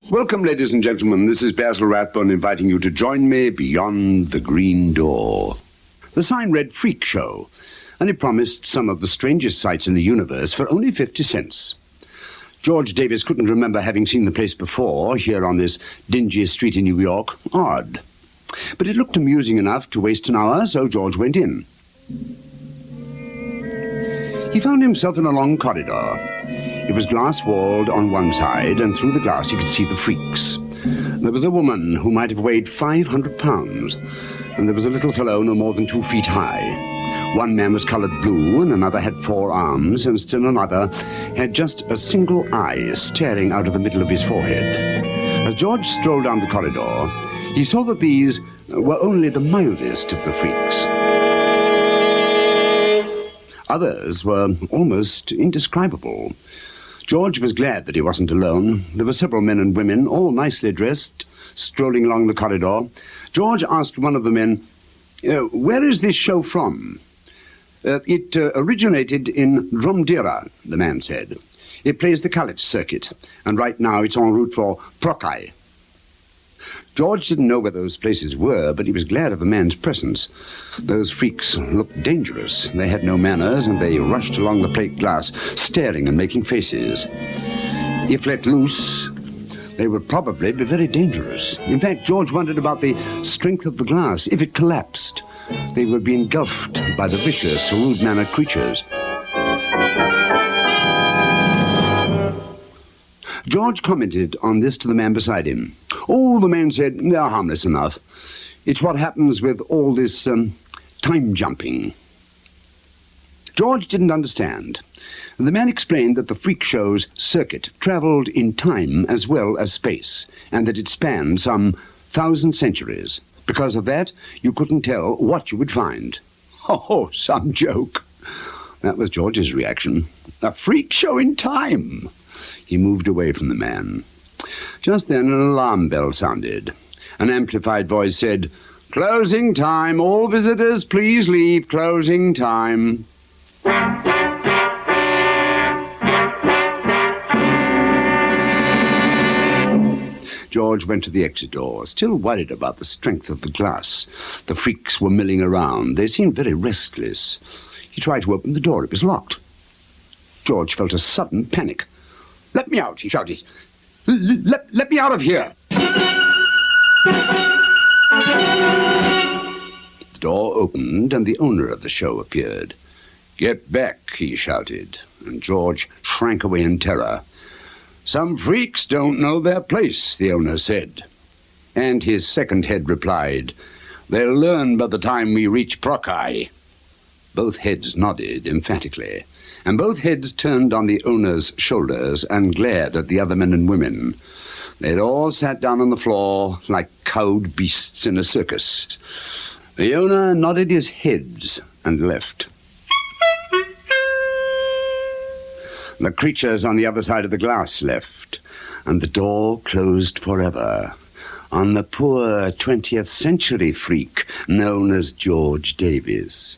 Welcome, ladies and gentlemen. This is Basil Rathbone inviting you to join me beyond the green door. The sign read Freak Show, and it promised some of the strangest sights in the universe for only 50 cents. George Davis couldn't remember having seen the place before, here on this dingy street in New York. Odd. But it looked amusing enough to waste an hour, so George went in. He found himself in a long corridor. It was glass-walled on one side, and through the glass he could see the freaks. There was a woman who might have weighed 500 pounds, and there was a little fellow no more than 2 feet high. One man was colored blue, and another had 4 arms, and still another had just a single eye staring out of the middle of his forehead. As George strolled down the corridor, he saw that these were only the mildest of the freaks. Others were almost indescribable. George was glad that he wasn't alone. There were several men and women, all nicely dressed, strolling along the corridor. George asked one of the men, "Where is this show from?" It originated in Dromdira, the man said. "It plays the Caliph circuit, and right now it's en route for Prokai." George didn't know where those places were, but he was glad of the man's presence. Those freaks looked dangerous. They had no manners, and they rushed along the plate glass, staring and making faces. If let loose, they would probably be very dangerous. In fact, George wondered about the strength of the glass. If it collapsed, they would be engulfed by the vicious, rude-mannered creatures. George commented on this to the man beside him. "Oh," the man said, "they're harmless enough. It's what happens with all this time jumping." George didn't understand. The man explained that the freak show's circuit traveled in time as well as space, and that it spanned some 1,000 centuries. Because of that, you couldn't tell what you would find. Oh, some joke. That was George's reaction. A freak show in time. He moved away from the man. Just then an alarm bell sounded. An amplified voice said, "Closing time. All visitors, please leave. Closing time." George went to the exit door, still worried about the strength of the glass. The freaks were milling around. They seemed very restless. He tried to open the door. It was locked. George felt a sudden panic. "Let me out," he shouted. Let me out of here." The door opened, and the owner of the show appeared. "Get back," he shouted, and George shrank away in terror. "Some freaks don't know their place," the owner said. And his second head replied, "They'll learn by the time we reach Prokai." Both heads nodded emphatically, and both heads turned on the owner's shoulders and glared at the other men and women. They'd all sat down on the floor like cowed beasts in a circus. The owner nodded his heads and left. The creatures on the other side of the glass left, and the door closed forever on the poor 20th century freak known as George Davis.